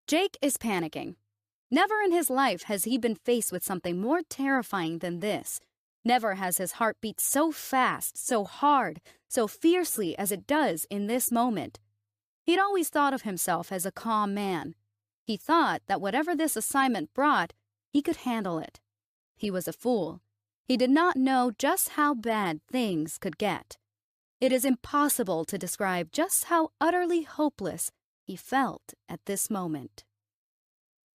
Jake is panicking. Never in his life has he been faced with something more terrifying than this. Never has his heart beat so fast, so hard, so fiercely as it does in this moment. He'd always thought of himself as a calm man. He thought that whatever this assignment brought, he could handle it. He was a fool. He did not know just how bad things could get. It is impossible to describe just how utterly hopeless he felt at this moment.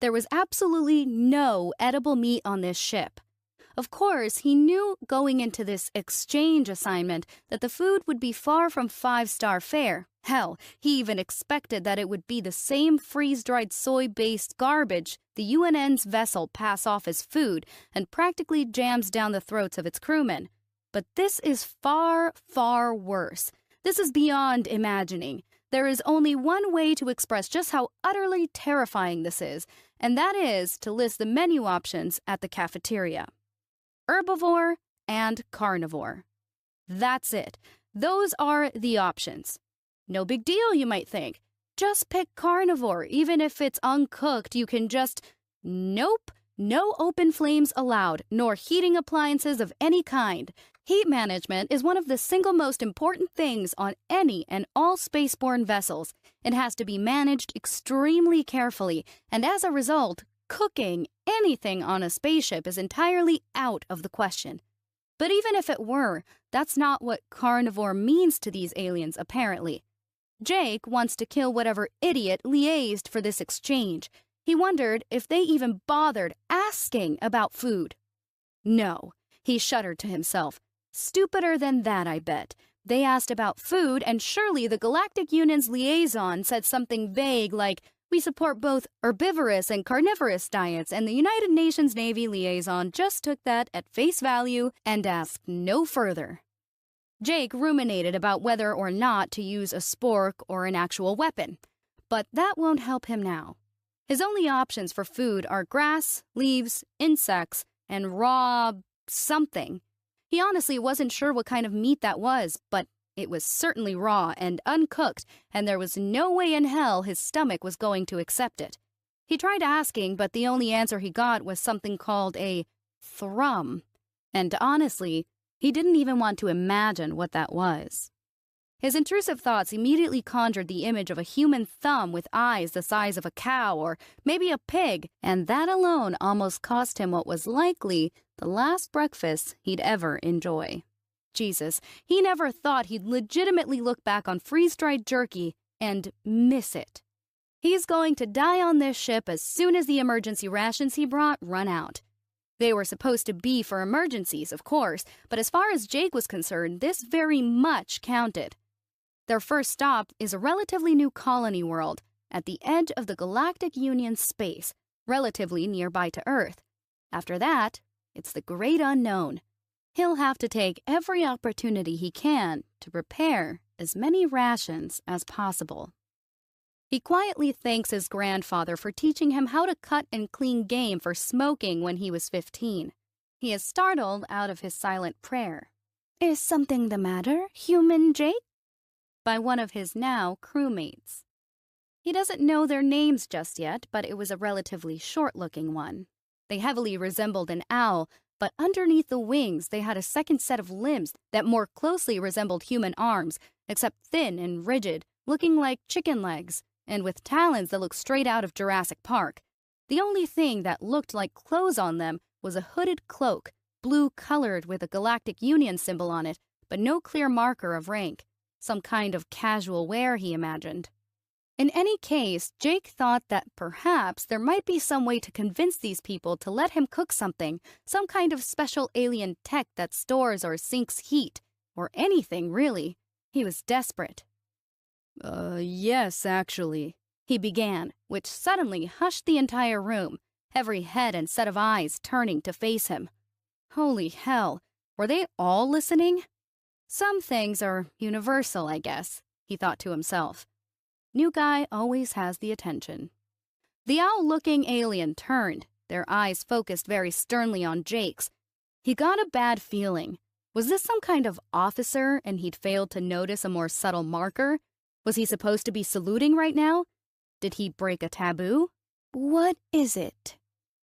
There was absolutely no edible meat on this ship. Of course, he knew going into this exchange assignment that the food would be far from five-star fare. Hell, he even expected that it would be the same freeze-dried soy-based garbage the UNN's vessel pass off as food and practically jams down the throats of its crewmen. But this is far, far worse. This is beyond imagining. There is only one way to express just how utterly terrifying this is, and that is to list the menu options at the cafeteria. Herbivore and carnivore. That's it. Those are the options. No big deal, you might think. Just pick carnivore. Even if it's uncooked, you can just... Nope. No open flames allowed, nor heating appliances of any kind. Heat management is one of the single most important things on any and all spaceborne vessels. It has to be managed extremely carefully, and as a result, cooking anything on a spaceship is entirely out of the question. But even if it were, that's not what carnivore means to these aliens, apparently. Jake wants to kill whatever idiot liaised for this exchange. He wondered if they even bothered asking about food. No, he shuddered to himself. Stupider than that, I bet. They asked about food, and surely the Galactic Union's liaison said something vague like, "We support both herbivorous and carnivorous diets," and the United Nations Navy liaison just took that at face value and asked no further. Jake ruminated about whether or not to use a spork or an actual weapon, but that won't help him now. His only options for food are grass, leaves, insects, and raw something. He honestly wasn't sure what kind of meat that was, but it was certainly raw and uncooked, and there was no way in hell his stomach was going to accept it. He tried asking, but the only answer he got was something called a thrum, and honestly, he didn't even want to imagine what that was. His intrusive thoughts immediately conjured the image of a human thumb with eyes the size of a cow or maybe a pig, and that alone almost cost him what was likely the last breakfast he'd ever enjoy. Jesus, he never thought he'd legitimately look back on freeze-dried jerky and miss it. He's going to die on this ship as soon as the emergency rations he brought run out. They were supposed to be for emergencies, of course, but as far as Jake was concerned, this very much counted. Their first stop is a relatively new colony world at the edge of the Galactic Union's space, relatively nearby to Earth. After that, it's the great unknown. He'll have to take every opportunity he can to prepare as many rations as possible. He quietly thanks his grandfather for teaching him how to cut and clean game for smoking when he was 15. He is startled out of his silent prayer. "Is something the matter, human Jake?" by one of his now crewmates. He doesn't know their names just yet, but it was a relatively short-looking one. They heavily resembled an owl, but underneath the wings they had a second set of limbs that more closely resembled human arms, except thin and rigid, looking like chicken legs, and with talons that looked straight out of Jurassic Park. The only thing that looked like clothes on them was a hooded cloak, blue-colored with a Galactic Union symbol on it, but no clear marker of rank. Some kind of casual wear, he imagined. In any case, Jake thought that perhaps there might be some way to convince these people to let him cook something, some kind of special alien tech that stores or sinks heat, or anything, really. He was desperate. Yes, actually," he began, which suddenly hushed the entire room, every head and set of eyes turning to face him. Holy hell, were they all listening? Some things are universal, I guess, he thought to himself. New guy always has the attention. The owl-looking alien turned, their eyes focused very sternly on Jake's. He got a bad feeling. Was this some kind of officer and he'd failed to notice a more subtle marker? Was he supposed to be saluting right now? Did he break a taboo? "What is it?"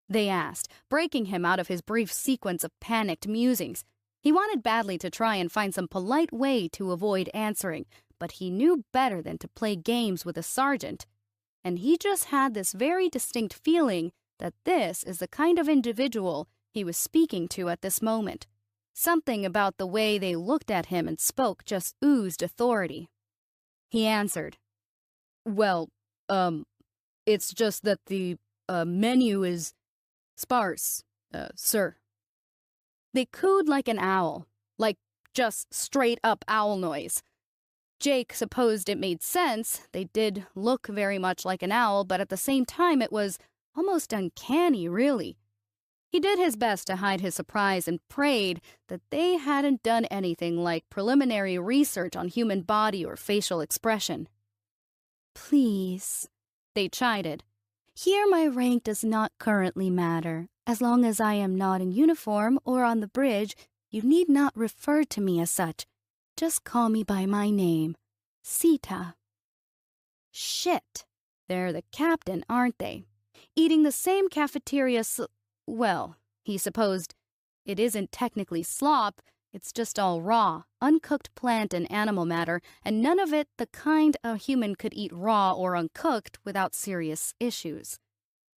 they asked, breaking him out of his brief sequence of panicked musings. He wanted badly to try and find some polite way to avoid answering, but he knew better than to play games with a sergeant. And he just had this very distinct feeling that this is the kind of individual he was speaking to at this moment. Something about the way they looked at him and spoke just oozed authority. He answered, "Well, it's just that the menu is sparse, sir." They cooed like an owl, like just straight-up owl noise. Jake supposed it made sense. They did look very much like an owl, but at the same time it was almost uncanny, really. He did his best to hide his surprise and prayed that they hadn't done anything like preliminary research on human body or facial expression. "Please," they chided. "Here my rank does not currently matter. As long as I am not in uniform or on the bridge, you need not refer to me as such. Just call me by my name, Sita." Shit. They're the captain, aren't they? Eating the same cafeteria well, he supposed it isn't technically slop, it's just all raw, uncooked plant and animal matter, and none of it the kind a human could eat raw or uncooked without serious issues.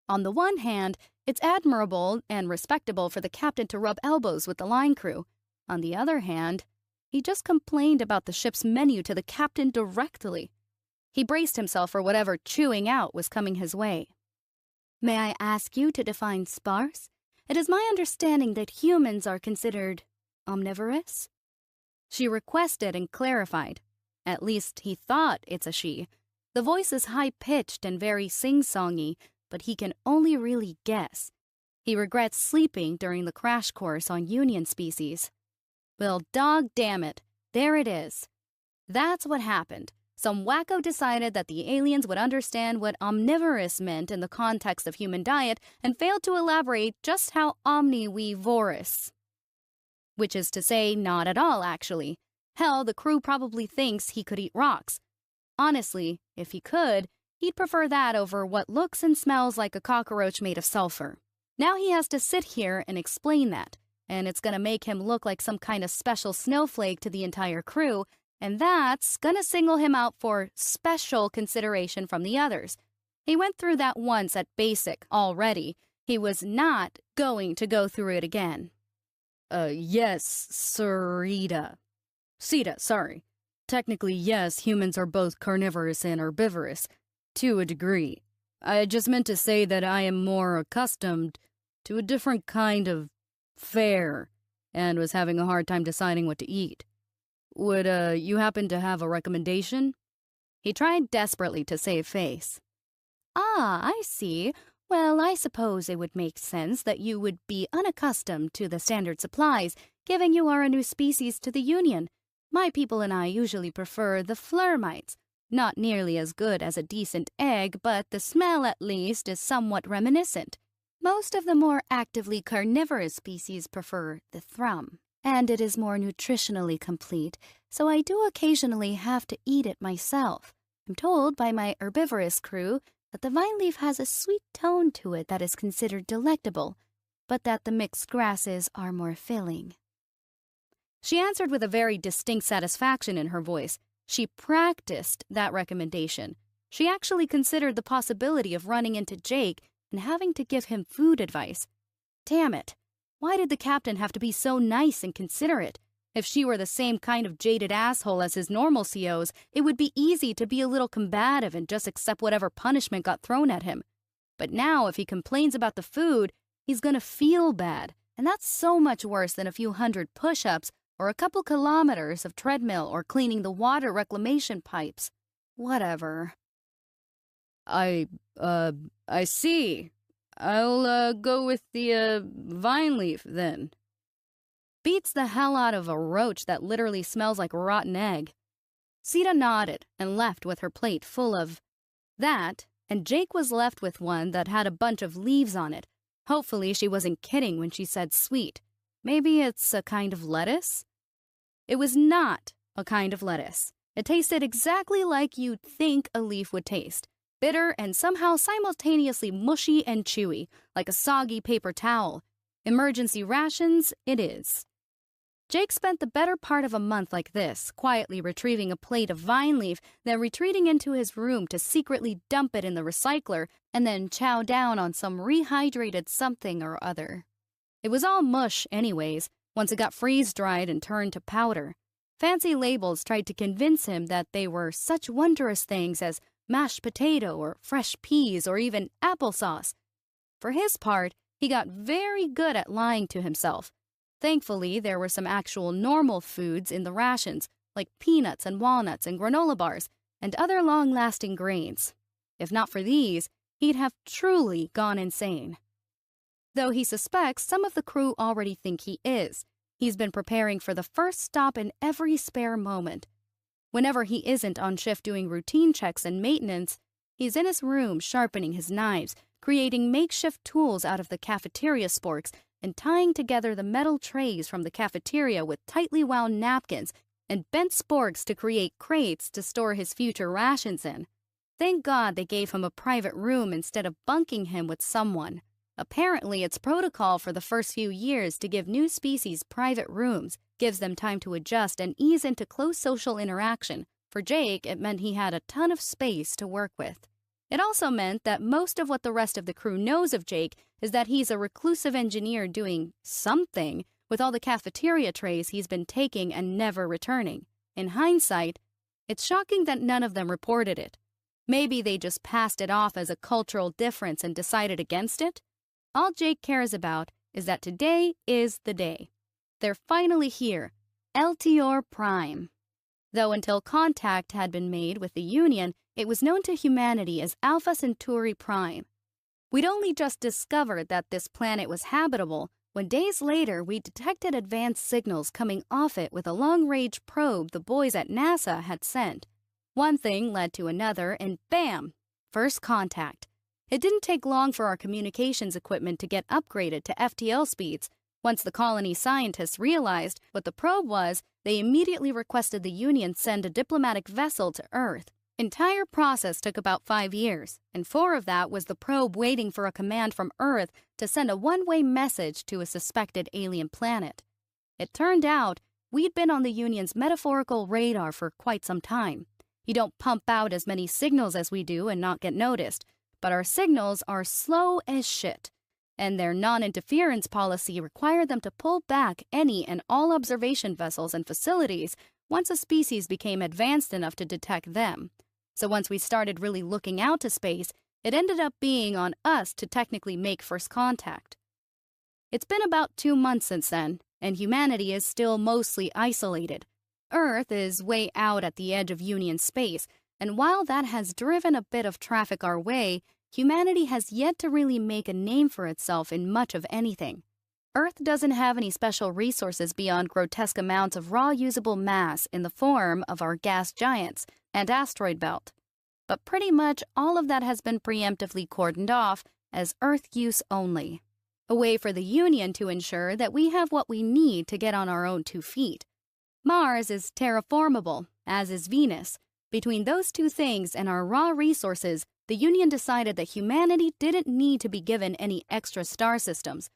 On the one hand, it's admirable and respectable for the captain to rub elbows with the line crew. On the other hand, he just complained about the ship's menu to the captain directly. He braced himself for whatever chewing out was coming his way. "May I ask you to define sparse? It is my understanding that humans are considered omnivorous?" She requested and clarified. At least he thought it's a she. The voice is high-pitched and very sing-songy, but he can only really guess. He regrets sleeping during the crash course on Union species. Well, dog damn it, there it is. That's what happened. Some wacko decided that the aliens would understand what omnivorous meant in the context of human diet and failed to elaborate just how omnivorous. Which is to say, not at all, actually. Hell, the crew probably thinks he could eat rocks. Honestly, if he could, he'd prefer that over what looks and smells like a cockroach made of sulfur. Now he has to sit here and explain that, and it's gonna make him look like some kind of special snowflake to the entire crew, and that's gonna single him out for special consideration from the others. He went through that once at basic already. He was not going to go through it again. Yes, Sita, sorry. Technically, yes, humans are both carnivorous and herbivorous, to a degree. I just meant to say that I am more accustomed to a different kind of fare, and was having a hard time deciding what to eat. Would, you happen to have a recommendation?" He tried desperately to save face. "Ah, I see. Well, I suppose it would make sense that you would be unaccustomed to the standard supplies, given you are a new species to the Union. My people and I usually prefer the flurmites. Not nearly as good as a decent egg, but the smell, at least, is somewhat reminiscent. Most of the more actively carnivorous species prefer the thrum, and it is more nutritionally complete, so I do occasionally have to eat it myself. I'm told by my herbivorous crew that the vine leaf has a sweet tone to it that is considered delectable, but that the mixed grasses are more filling." She answered with a very distinct satisfaction in her voice. She practiced that recommendation. She actually considered the possibility of running into Jake and having to give him food advice. Damn it. Why did the captain have to be so nice and considerate? If she were the same kind of jaded asshole as his normal COs, it would be easy to be a little combative and just accept whatever punishment got thrown at him. But now, if he complains about the food, he's gonna feel bad, and that's so much worse than a few hundred push-ups or a couple kilometers of treadmill or cleaning the water reclamation pipes. Whatever. I see. I'll, go with the, vine leaf, then. Beats the hell out of a roach that literally smells like rotten egg. Sita nodded and left with her plate full of that, and Jake was left with one that had a bunch of leaves on it. Hopefully she wasn't kidding when she said sweet. Maybe it's a kind of lettuce? It was not a kind of lettuce. It tasted exactly like you'd think a leaf would taste. bitter and somehow simultaneously mushy and chewy, like a soggy paper towel. Emergency rations it is. Jake spent the better part of a month like this, quietly retrieving a plate of vine leaf, then retreating into his room to secretly dump it in the recycler, and then chow down on some rehydrated something or other. It was all mush anyways, once it got freeze-dried and turned to powder. Fancy labels tried to convince him that they were such wondrous things as mashed potato or fresh peas or even applesauce. For his part, he got very good at lying to himself. Thankfully, there were some actual normal foods in the rations, like peanuts and walnuts and granola bars, and other long-lasting grains. If not for these, he'd have truly gone insane. Though he suspects some of the crew already think he is. He's been preparing for the first stop in every spare moment. Whenever he isn't on shift doing routine checks and maintenance, he's in his room sharpening his knives, creating makeshift tools out of the cafeteria sporks, and tying together the metal trays from the cafeteria with tightly wound napkins and bent sporks to create crates to store his future rations in. Thank God they gave him a private room instead of bunking him with someone. Apparently, it's protocol for the first few years to give new species private rooms, gives them time to adjust and ease into close social interaction. For Jake, it meant he had a ton of space to work with. It also meant that most of what the rest of the crew knows of Jake is that he's a reclusive engineer doing something with all the cafeteria trays he's been taking and never returning. In hindsight, it's shocking that none of them reported it. Maybe they just passed it off as a cultural difference and decided against it. All Jake cares about is that today is the day. They're finally here, LTR Prime. Though until contact had been made with the Union, it was known to humanity as Alpha Centauri Prime. We'd only just discovered that this planet was habitable when days later we detected advanced signals coming off it with a long-range probe the boys at NASA had sent. One thing led to another and bam! First contact. It didn't take long for our communications equipment to get upgraded to FTL speeds. Once the colony scientists realized what the probe was, they immediately requested the Union send a diplomatic vessel to Earth. Entire process took about 5 years, and 4 of that was the probe waiting for a command from Earth to send a one-way message to a suspected alien planet. It turned out we'd been on the Union's metaphorical radar for quite some time. You don't pump out as many signals as we do and not get noticed, but our signals are slow as shit, and their non-interference policy required them to pull back any and all observation vessels and facilities once a species became advanced enough to detect them. So once we started really looking out to space, it ended up being on us to technically make first contact. It's been about 2 months since then, and humanity is still mostly isolated. Earth is way out at the edge of Union space, and while that has driven a bit of traffic our way, humanity has yet to really make a name for itself in much of anything. Earth doesn't have any special resources beyond grotesque amounts of raw usable mass in the form of our gas giants and asteroid belt. But pretty much all of that has been preemptively cordoned off as Earth use only. A way for the Union to ensure that we have what we need to get on our own 2 feet. Mars is terraformable, as is Venus. Between those 2 things and our raw resources, the Union decided that humanity didn't need to be given any extra star systems,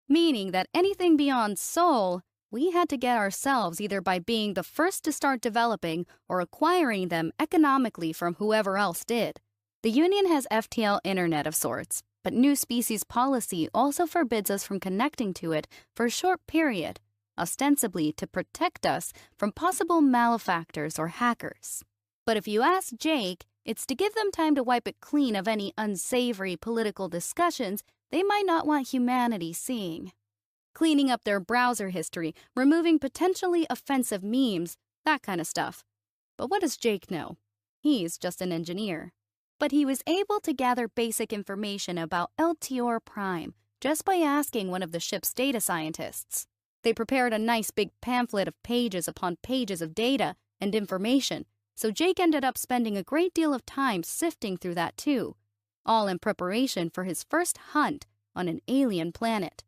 meaning that anything beyond Sol, we had to get ourselves either by being the first to start developing or acquiring them economically from whoever else did. The Union has FTL internet of sorts, but new species policy also forbids us from connecting to it for a short period, ostensibly to protect us from possible malefactors or hackers. But if you ask Jake, it's to give them time to wipe it clean of any unsavory political discussions they might not want humanity seeing. Cleaning up their browser history, removing potentially offensive memes, that kind of stuff. But what does Jake know? He's just an engineer. But he was able to gather basic information about LTR Prime just by asking one of the ship's data scientists. They prepared a nice big pamphlet of pages upon pages of data and information, so Jake ended up spending a great deal of time sifting through that too, all in preparation for his first hunt on an alien planet.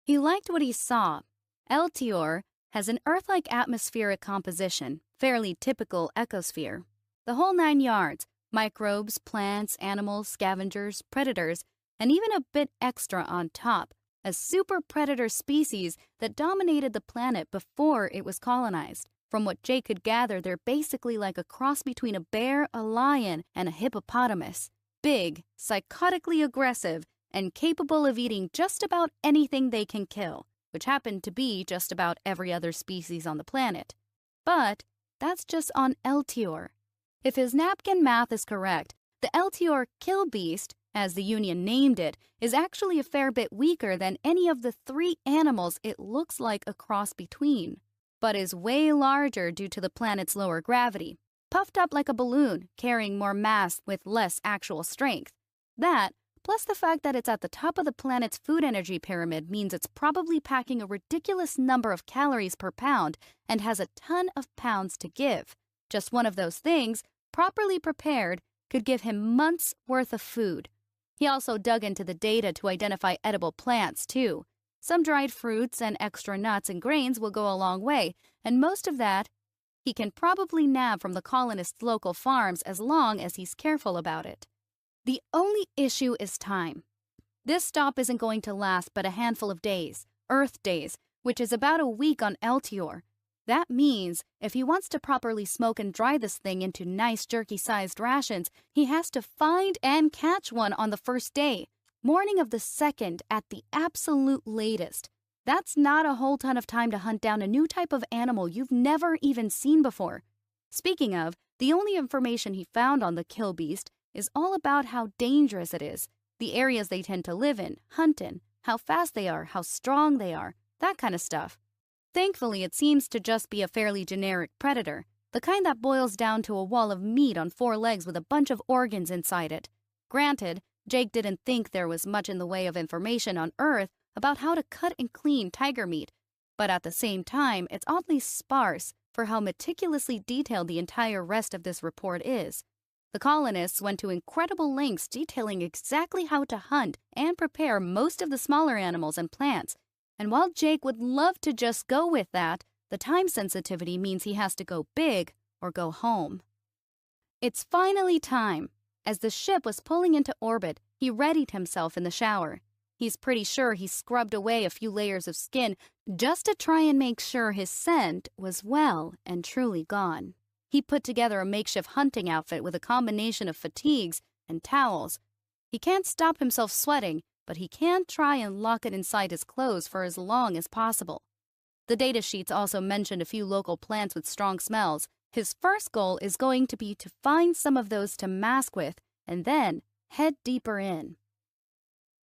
He liked what he saw. LTR has an Earth-like atmospheric composition, fairly typical ecosphere. The whole 9 yards, Microbes, plants, animals, scavengers, predators, and even a bit extra on top, a super predator species that dominated the planet before it was colonized. From what Jake could gather, they're basically like a cross between a bear, a lion, and a hippopotamus. Big, psychotically aggressive, and capable of eating just about anything they can kill, which happened to be just about every other species on the planet. But that's just on Eltior. If his napkin math is correct, the Eltior kill beast, as the Union named it, is actually a fair bit weaker than any of the 3 animals it looks like a cross between, but is way larger due to the planet's lower gravity, puffed up like a balloon, carrying more mass with less actual strength. That, plus the fact that it's at the top of the planet's food energy pyramid, means it's probably packing a ridiculous number of calories per pound and has a ton of pounds to give. Just one of those things, properly prepared, could give him months' worth of food. He also dug into the data to identify edible plants, too. Some dried fruits and extra nuts and grains will go a long way, and most of that he can probably nab from the colonists' local farms as long as he's careful about it. The only issue is time. This stop isn't going to last but a handful of days, Earth days, which is about a week on Eltior. That means if he wants to properly smoke and dry this thing into nice jerky-sized rations, he has to find and catch one on the first day, morning of the 2nd at the absolute latest. That's not a whole ton of time to hunt down a new type of animal you've never even seen before. Speaking of, the only information he found on the kill beast is all about how dangerous it is, the areas they tend to live in, hunt in, how fast they are, how strong they are, that kind of stuff. Thankfully, it seems to just be a fairly generic predator, the kind that boils down to a wall of meat on 4 legs with a bunch of organs inside it. Granted, Jake didn't think there was much in the way of information on Earth about how to cut and clean tiger meat, but at the same time, it's oddly sparse for how meticulously detailed the entire rest of this report is. The colonists went to incredible lengths detailing exactly how to hunt and prepare most of the smaller animals and plants. And while Jake would love to just go with that, the time sensitivity means he has to go big or go home. It's finally time. As the ship was pulling into orbit, he readied himself in the shower. He's pretty sure he scrubbed away a few layers of skin just to try and make sure his scent was well and truly gone. He put together a makeshift hunting outfit with a combination of fatigues and towels. He can't stop himself sweating, but he can try and lock it inside his clothes for as long as possible. The data sheets also mentioned a few local plants with strong smells. His first goal is going to be to find some of those to mask with and then head deeper in.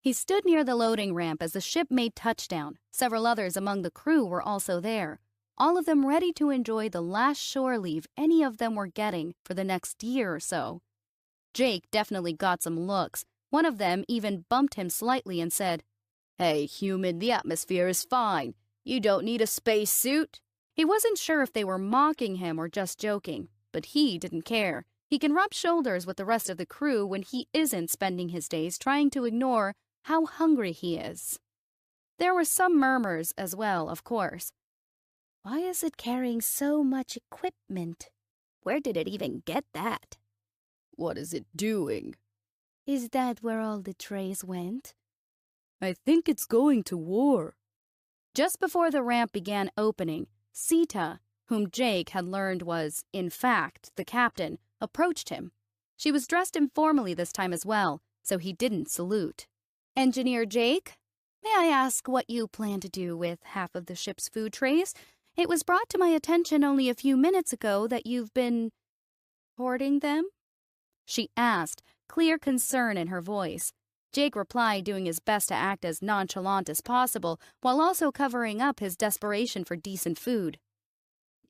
He stood near the loading ramp as the ship made touchdown. Several others among the crew were also there, all of them ready to enjoy the last shore leave any of them were getting for the next year or so. Jake definitely got some looks. One of them even bumped him slightly and said, "Hey, human, the atmosphere is fine. You don't need a spacesuit." He wasn't sure if they were mocking him or just joking, but he didn't care. He can rub shoulders with the rest of the crew when he isn't spending his days trying to ignore how hungry he is. There were some murmurs as well, of course. Why is it carrying so much equipment? Where did it even get that? What is it doing? Is that where all the trays went? I think it's going to war. Just before the ramp began opening, Sita, whom Jake had learned was, in fact, the captain, approached him. She was dressed informally this time as well, so he didn't salute. "Engineer Jake, may I ask what you plan to do with half of the ship's food trays? It was brought to my attention only a few minutes ago that you've been hoarding them?" She asked, clear concern in her voice. Jake replied, doing his best to act as nonchalant as possible, while also covering up his desperation for decent food.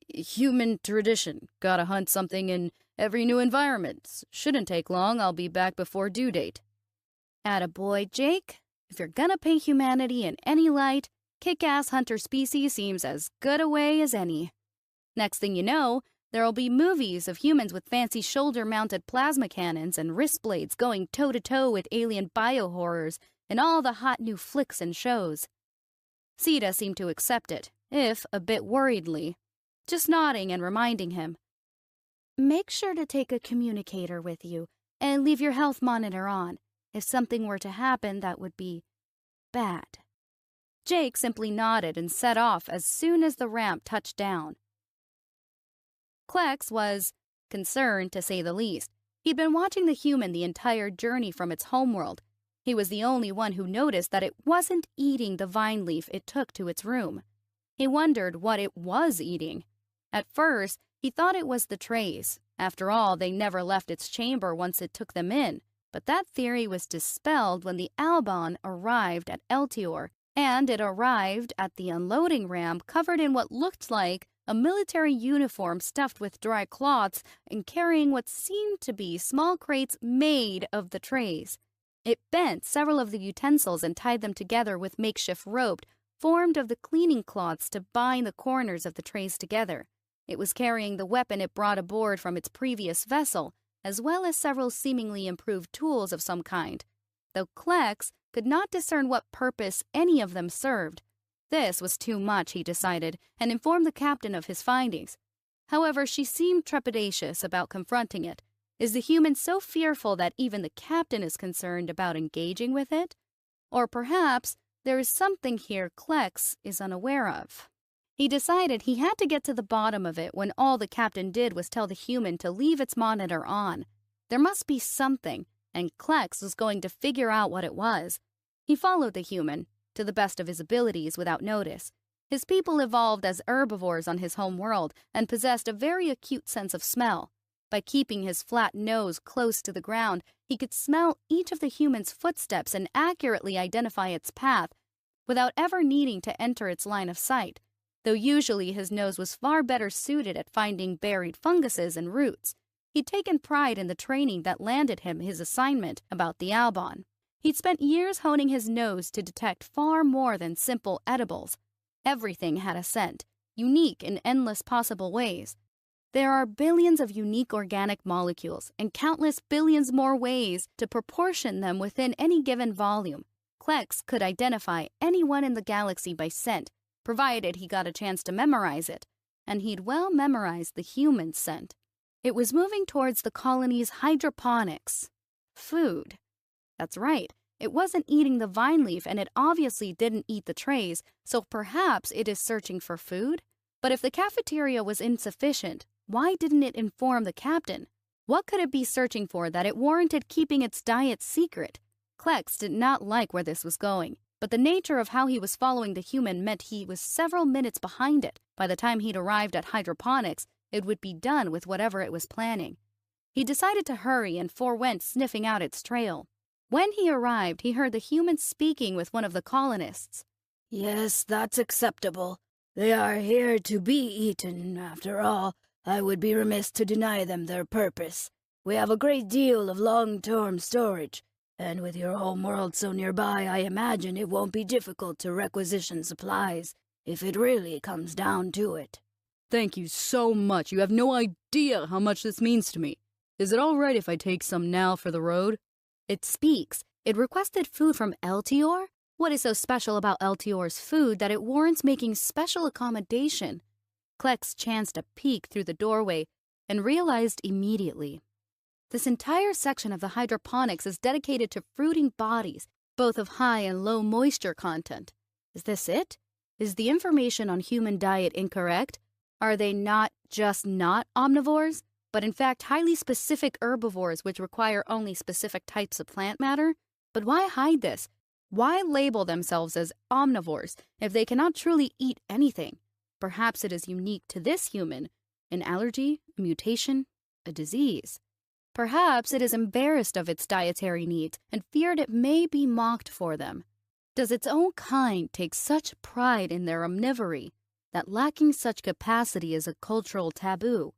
Human tradition. Gotta hunt something in every new environment. Shouldn't take long. I'll be back before due date. Attaboy, Jake. If you're gonna paint humanity in any light, kick-ass hunter species seems as good a way as any. Next thing you know, there'll be movies of humans with fancy shoulder-mounted plasma cannons and wrist blades going toe-to-toe with alien bio-horrors in all the hot new flicks and shows. Sita seemed to accept it, if a bit worriedly, just nodding and reminding him. make sure to take a communicator with you and leave your health monitor on. If something were to happen, that would be bad." Jake simply nodded and set off as soon as the ramp touched down. Klex was concerned, to say the least. He'd been watching the human the entire journey from its homeworld. He was the only one who noticed that it wasn't eating the vine leaf it took to its room. He wondered what it was eating. At first, he thought it was the trays. After all, they never left its chamber once it took them in. But that theory was dispelled when the Albon arrived at Eltior, and it arrived at the unloading ramp covered in what looked like a military uniform stuffed with dry cloths and carrying what seemed to be small crates made of the trays. It bent several of the utensils and tied them together with makeshift rope formed of the cleaning cloths to bind the corners of the trays together. It was carrying the weapon it brought aboard from its previous vessel, as well as several seemingly improved tools of some kind, though Klex could not discern what purpose any of them served. This was too much, he decided, and informed the captain of his findings. However, she seemed trepidatious about confronting it. Is the human so fearful that even the captain is concerned about engaging with it? Or perhaps there is something here Klex is unaware of. He decided he had to get to the bottom of it when all the captain did was tell the human to leave its monitor on. There must be something, and Klex was going to figure out what it was. He followed the human, to the best of his abilities, without notice. His people evolved as herbivores on his home world and possessed a very acute sense of smell. By keeping his flat nose close to the ground, he could smell each of the human's footsteps and accurately identify its path without ever needing to enter its line of sight, though usually his nose was far better suited at finding buried funguses and roots. He'd taken pride in the training that landed him his assignment about the Albon. He'd spent years honing his nose to detect far more than simple edibles. Everything had a scent, unique in endless possible ways. There are billions of unique organic molecules and countless billions more ways to proportion them within any given volume. Klex could identify anyone in the galaxy by scent, provided he got a chance to memorize it, and he'd well memorized the human scent. It was moving towards the colony's hydroponics. Food. That's right, it wasn't eating the vine leaf and it obviously didn't eat the trays, so perhaps it is searching for food? But if the cafeteria was insufficient, why didn't it inform the captain? What could it be searching for that it warranted keeping its diet secret? Klex did not like where this was going, but the nature of how he was following the human meant he was several minutes behind it. By the time he'd arrived at hydroponics, it would be done with whatever it was planning. He decided to hurry and forewent sniffing out its trail. When he arrived, he heard the human speaking with one of the colonists. "Yes, that's acceptable. They are here to be eaten. After all, I would be remiss to deny them their purpose. We have a great deal of long-term storage, and with your home world so nearby, I imagine it won't be difficult to requisition supplies, if it really comes down to it." Thank you so much. You have no idea how much this means to me. Is it all right if I take some now for the road? It speaks. It requested food from Eltior? What is so special about Eltior's food that it warrants making special accommodation? Klex chanced a peek through the doorway and realized immediately. This entire section of the hydroponics is dedicated to fruiting bodies, both of high and low moisture content. Is this it? Is the information on human diet incorrect? Are they not just not omnivores, but in fact highly specific herbivores which require only specific types of plant matter? But why hide this? Why label themselves as omnivores if they cannot truly eat anything? Perhaps it is unique to this human, an allergy, a mutation, a disease. Perhaps it is embarrassed of its dietary needs and feared it may be mocked for them. Does its own kind take such pride in their omnivory that lacking such capacity is a cultural taboo?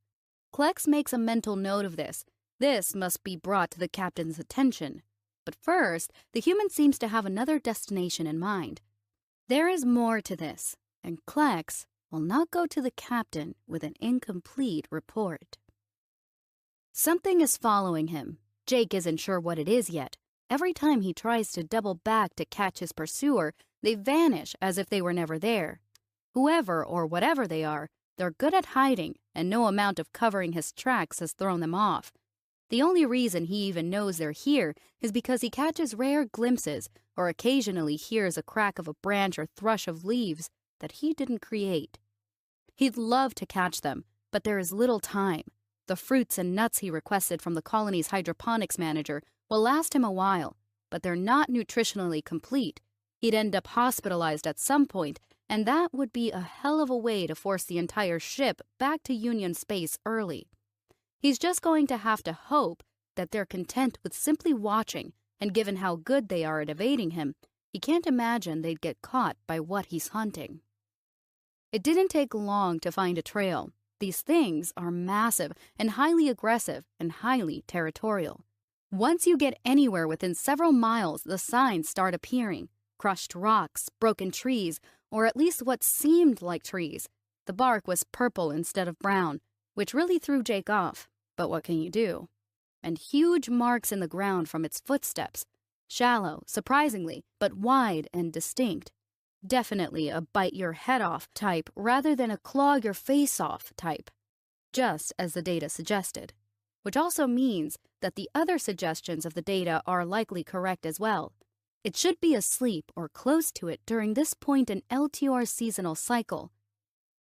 Klex makes a mental note of this. This must be brought to the captain's attention. But first, the human seems to have another destination in mind. There is more to this, and Klex will not go to the captain with an incomplete report. Something is following him. Jake isn't sure what it is yet. Every time he tries to double back to catch his pursuer, they vanish as if they were never there. Whoever or whatever they are, They're good at hiding, and no amount of covering his tracks has thrown them off. The only reason he even knows they're here is because he catches rare glimpses or occasionally hears a crack of a branch or thrush of leaves that he didn't create. He'd love to catch them, but there is little time. The fruits and nuts he requested from the colony's hydroponics manager will last him a while, but they're not nutritionally complete. He'd end up hospitalized at some point, and that would be a hell of a way to force the entire ship back to Union space early. He's just going to have to hope that they're content with simply watching, and given how good they are at evading him, he can't imagine they'd get caught by what he's hunting. It didn't take long to find a trail. These things are massive and highly aggressive and highly territorial. Once you get anywhere within several miles, the signs start appearing. Crushed rocks, broken trees, or at least what seemed like trees. The bark was purple instead of brown, which really threw Jake off. But what can you do? And huge marks in the ground from its footsteps. Shallow, surprisingly, but wide and distinct. Definitely a bite-your-head-off type rather than a claw-your-face-off type, just as the data suggested. Which also means that the other suggestions of the data are likely correct as well. It should be asleep or close to it during this point in LTR's seasonal cycle.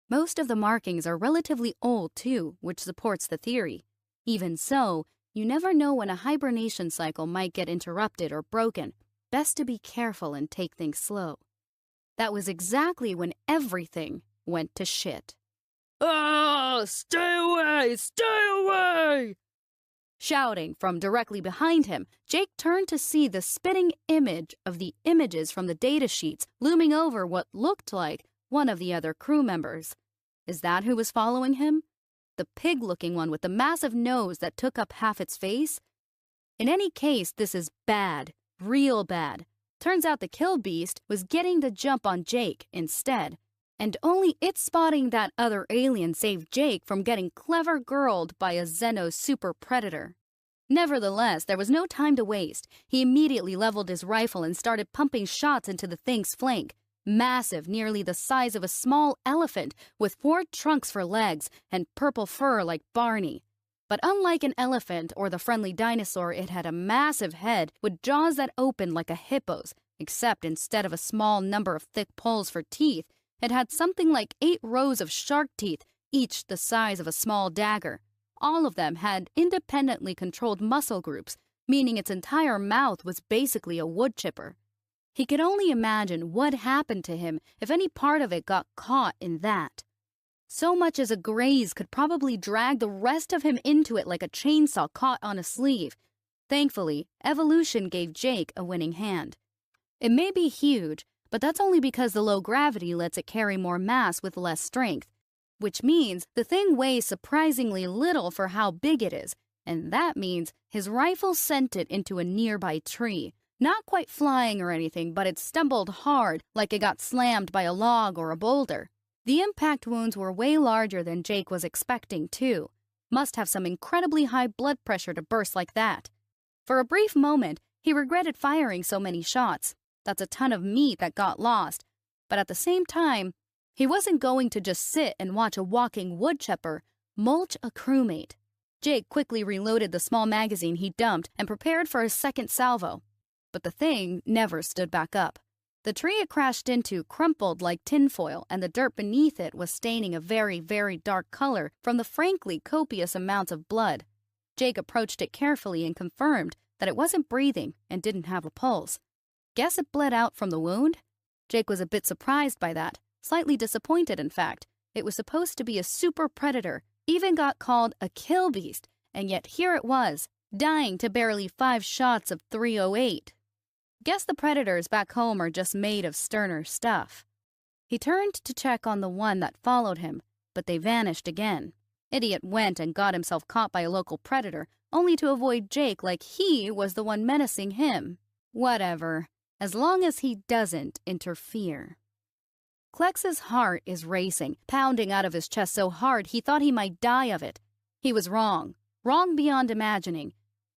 Most of the markings are relatively old too, which supports the theory. Even so, you never know when a hibernation cycle might get interrupted or broken. Best to be careful and take things slow. That was exactly when everything went to shit. "Ah, stay away! Stay away!" Shouting from directly behind him, Jake turned to see the spitting image of the images from the data sheets looming over what looked like one of the other crew members. Is that who was following him? The pig-looking one with the massive nose that took up half its face? In any case, this is bad. Real bad. Turns out the kill beast was getting the jump on Jake instead, and only it spotting that other alien saved Jake from getting clever girled by a Xeno super predator. Nevertheless, there was no time to waste. He immediately leveled his rifle and started pumping shots into the thing's flank. Massive, nearly the size of a small elephant, with 4 trunks for legs and purple fur like Barney. But unlike an elephant or the friendly dinosaur, it had a massive head with jaws that opened like a hippo's, except instead of a small number of thick poles for teeth, it had something like 8 rows of shark teeth, each the size of a small dagger. All of them had independently controlled muscle groups, meaning its entire mouth was basically a wood chipper. He could only imagine what happened to him if any part of it got caught in that. So much as a graze could probably drag the rest of him into it like a chainsaw caught on a sleeve. Thankfully, evolution gave Jake a winning hand. It may be huge, but that's only because the low gravity lets it carry more mass with less strength, which means the thing weighs surprisingly little for how big it is, and that means his rifle sent it into a nearby tree. Not quite flying or anything, but it stumbled hard like it got slammed by a log or a boulder. The impact wounds were way larger than Jake was expecting, too. Must have some incredibly high blood pressure to burst like that. For a brief moment, he regretted firing so many shots. That's a ton of meat that got lost. But at the same time, he wasn't going to just sit and watch a walking woodchipper mulch a crewmate. Jake quickly reloaded the small magazine he dumped and prepared for a second salvo. But the thing never stood back up. The tree it crashed into crumpled like tinfoil, and the dirt beneath it was staining a very, very dark color from the frankly copious amounts of blood. Jake approached it carefully and confirmed that it wasn't breathing and didn't have a pulse. Guess it bled out from the wound? Jake was a bit surprised by that, slightly disappointed in fact. It was supposed to be a super predator, even got called a kill beast, and yet here it was, dying to barely 5 shots of 308. Guess the predators back home are just made of sterner stuff. He turned to check on the one that followed him, but they vanished again. Idiot went and got himself caught by a local predator, only to avoid Jake like he was the one menacing him. Whatever, as long as he doesn't interfere. Klex's heart is racing, pounding out of his chest so hard he thought he might die of it. He was wrong beyond imagining.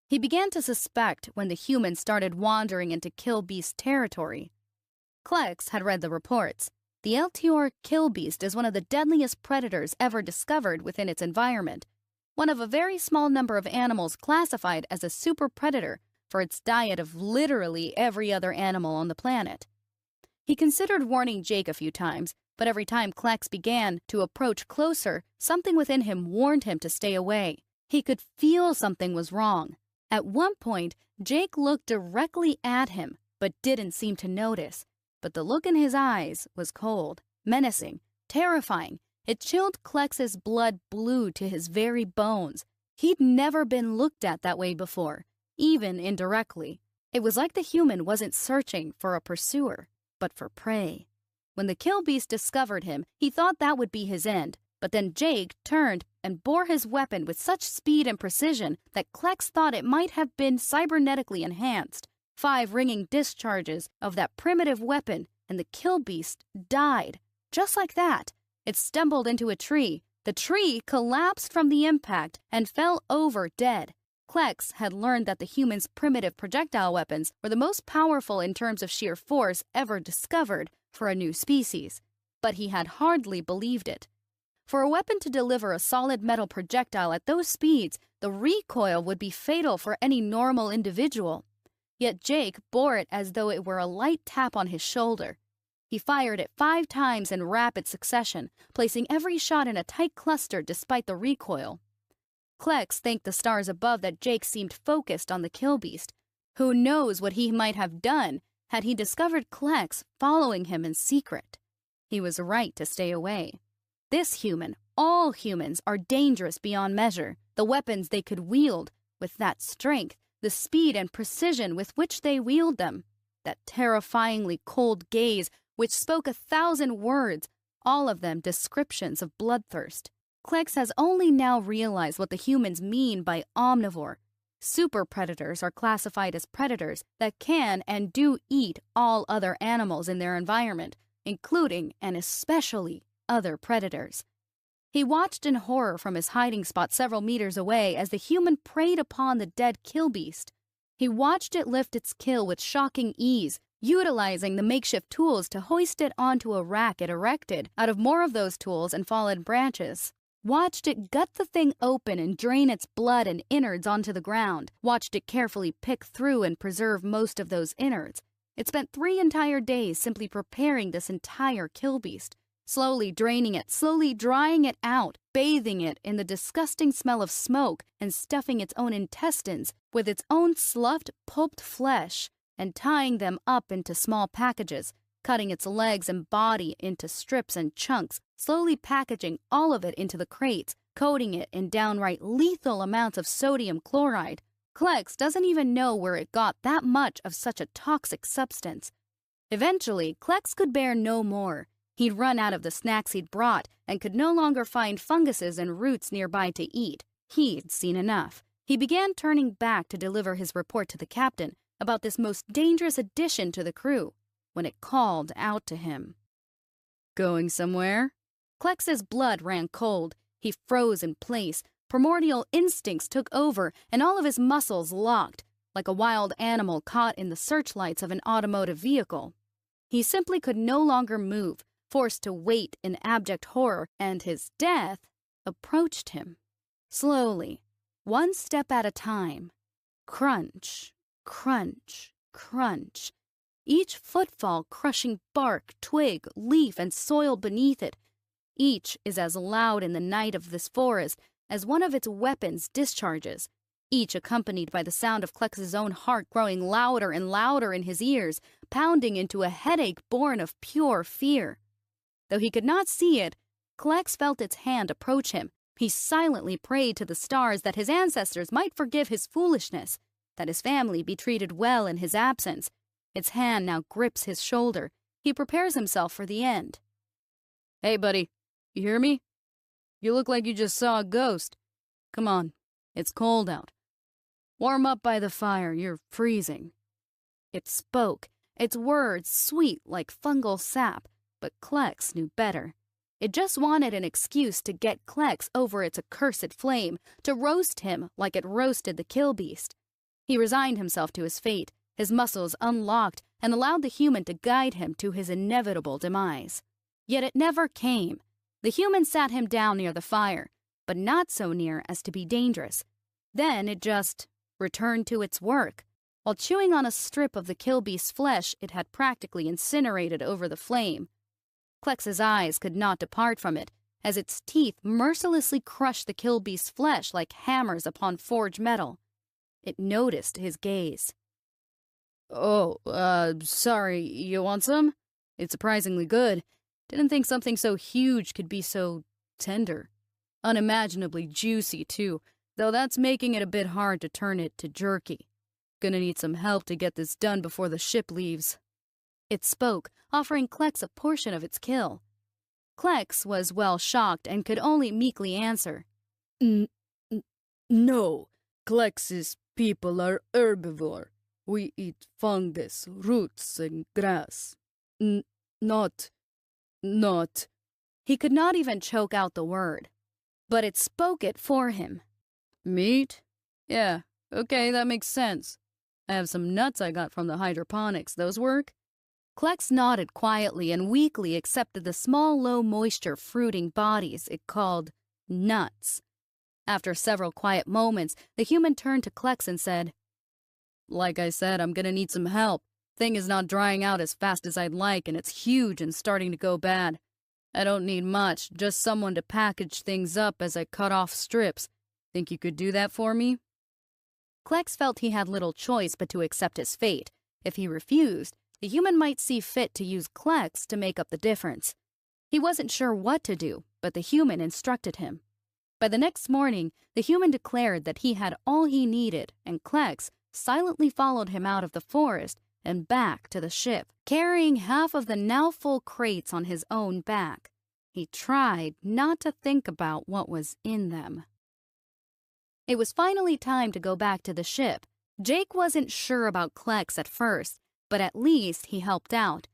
He began to suspect when the humans started wandering into Kill Beast territory. Klex had read the reports. The Eltior killbeast is one of the deadliest predators ever discovered within its environment, one of a very small number of animals classified as a super predator for its diet of literally every other animal on the planet. He considered warning Jake a few times, but every time Klex began to approach closer, something within him warned him to stay away. He could feel something was wrong. At one point, Jake looked directly at him, but didn't seem to notice. But the look in his eyes was cold, menacing, terrifying. It chilled Klex's blood blue to his very bones. He'd never been looked at that way before, even indirectly. It was like the human wasn't searching for a pursuer, but for prey. When the killbeast discovered him, he thought that would be his end. But then Jake turned and bore his weapon with such speed and precision that Klex thought it might have been cybernetically enhanced. 5 ringing discharges of that primitive weapon, and the killbeast died. Just like that. It stumbled into a tree. The tree collapsed from the impact and fell over dead. Klex had learned that the human's primitive projectile weapons were the most powerful in terms of sheer force ever discovered for a new species, but he had hardly believed it. For a weapon to deliver a solid metal projectile at those speeds, the recoil would be fatal for any normal individual. Yet Jake bore it as though it were a light tap on his shoulder. He fired it 5 times in rapid succession, placing every shot in a tight cluster despite the recoil. Klex thanked the stars above that Jake seemed focused on the killbeast. Who knows what he might have done had he discovered Klex following him in secret. He was right to stay away. This human, all humans, are dangerous beyond measure. The weapons they could wield, with that strength, the speed and precision with which they wield them, that terrifyingly cold gaze which spoke 1,000 words, all of them descriptions of bloodthirst. Klex has only now realized what the humans mean by omnivore. Super predators are classified as predators that can and do eat all other animals in their environment, including and especially other predators. He watched in horror from his hiding spot several meters away as the human preyed upon the dead killbeast. He watched it lift its kill with shocking ease, utilizing the makeshift tools to hoist it onto a rack it erected out of more of those tools and fallen branches. Watched it gut the thing open and drain its blood and innards onto the ground. Watched it carefully pick through and preserve most of those innards. It spent 3 entire days simply preparing this entire killbeast, slowly draining it, slowly drying it out, bathing it in the disgusting smell of smoke and stuffing its own intestines with its own sloughed, pulped flesh and tying them up into small packages, cutting its legs and body into strips and chunks, slowly packaging all of it into the crates, coating it in downright lethal amounts of sodium chloride. Klex doesn't even know where it got that much of such a toxic substance. Eventually, Klex could bear no more. He'd run out of the snacks he'd brought and could no longer find funguses and roots nearby to eat. He'd seen enough. He began turning back to deliver his report to the captain about this most dangerous addition to the crew, when it called out to him. "Going somewhere?" Klex's blood ran cold. He froze in place. Primordial instincts took over, and all of his muscles locked, like a wild animal caught in the searchlights of an automotive vehicle. He simply could no longer move, forced to wait in abject horror, and his death approached him. Slowly, one step at a time. Crunch, crunch, crunch. Each footfall crushing bark, twig, leaf, and soil beneath it. Each is as loud in the night of this forest as one of its weapons discharges, each accompanied by the sound of Klex's own heart growing louder and louder in his ears, pounding into a headache born of pure fear. Though he could not see it, Klex felt its hand approach him. He silently prayed to the stars that his ancestors might forgive his foolishness, that his family be treated well in his absence. Its hand now grips his shoulder. He prepares himself for the end. "Hey, buddy, you hear me? You look like you just saw a ghost. Come on, it's cold out. Warm up by the fire, you're freezing." It spoke, its words sweet like fungal sap, but Klex knew better. It just wanted an excuse to get Klex over its accursed flame, to roast him like it roasted the killbeast. He resigned himself to his fate, his muscles unlocked, and allowed the human to guide him to his inevitable demise. Yet it never came. The human sat him down near the fire, but not so near as to be dangerous. Then it just returned to its work. While chewing on a strip of the killbeast's flesh it had practically incinerated over the flame. Klex's eyes could not depart from it, as its teeth mercilessly crushed the killbeast's flesh like hammers upon forged metal. It noticed his gaze. "Oh, sorry, you want some? It's surprisingly good. Didn't think something so huge could be so tender. Unimaginably juicy, too, though that's making it a bit hard to turn it to jerky. Gonna need some help to get this done before the ship leaves." It spoke, offering Klex a portion of its kill. Klex was well shocked and could only meekly answer, No, Klex's people are herbivore. We eat fungus, roots, and grass. Not. He could not even choke out the word, but it spoke it for him. Meat? Yeah, okay, that makes sense. I have some nuts I got from the hydroponics. Those work? Klex nodded quietly and weakly accepted the small, low-moisture fruiting bodies it called nuts. After several quiet moments, the human turned to Klex and said, "Like I said, I'm gonna need some help. Thing is not drying out as fast as I'd like, and it's huge and starting to go bad. I don't need much, just someone to package things up as I cut off strips. Think you could do that for me?" Klex felt he had little choice but to accept his fate. If he refused, the human might see fit to use Klex to make up the difference. He wasn't sure what to do, but the human instructed him. By the next morning, the human declared that he had all he needed, and Klex silently followed him out of the forest and back to the ship, carrying half of the now full crates on his own back. He tried not to think about what was in them. It was finally time to go back to the ship. Jake wasn't sure about Klex at first, but at least he helped out.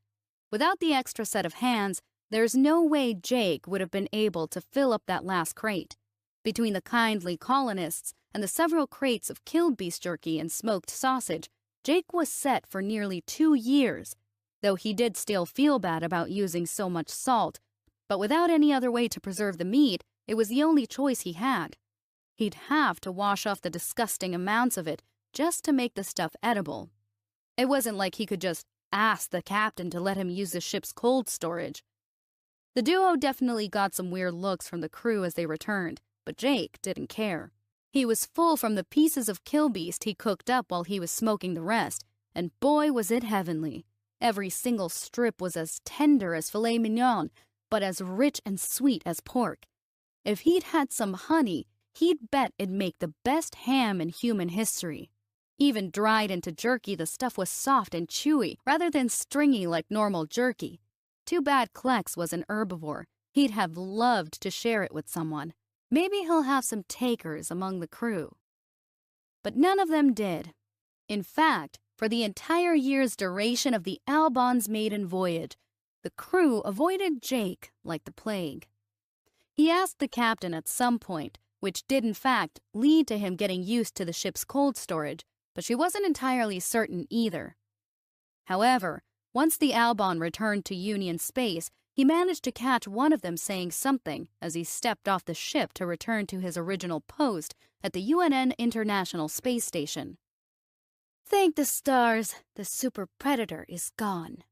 Without the extra set of hands, there's no way Jake would have been able to fill up that last crate. Between the kindly colonists and the several crates of killed beast jerky and smoked sausage, Jake was set for nearly 2 years, though he did still feel bad about using so much salt. But without any other way to preserve the meat, it was the only choice he had. He'd have to wash off the disgusting amounts of it just to make the stuff edible. It wasn't like he could just ask the captain to let him use the ship's cold storage. The duo definitely got some weird looks from the crew as they returned, but Jake didn't care. He was full from the pieces of killbeast he cooked up while he was smoking the rest, and boy was it heavenly. Every single strip was as tender as filet mignon, but as rich and sweet as pork. If he'd had some honey, he'd bet it'd make the best ham in human history. Even dried into jerky, the stuff was soft and chewy, rather than stringy like normal jerky. Too bad Klex was an herbivore. He'd have loved to share it with someone. Maybe he'll have some takers among the crew. But none of them did. In fact, for the entire year's duration of the Albon's maiden voyage, the crew avoided Jake like the plague. He asked the captain at some point, which did in fact lead to him getting used to the ship's cold storage, but she wasn't entirely certain either. However, once the Albon returned to Union space, he managed to catch one of them saying something as he stepped off the ship to return to his original post at the UNN International Space Station. "Thank the stars, the super predator is gone."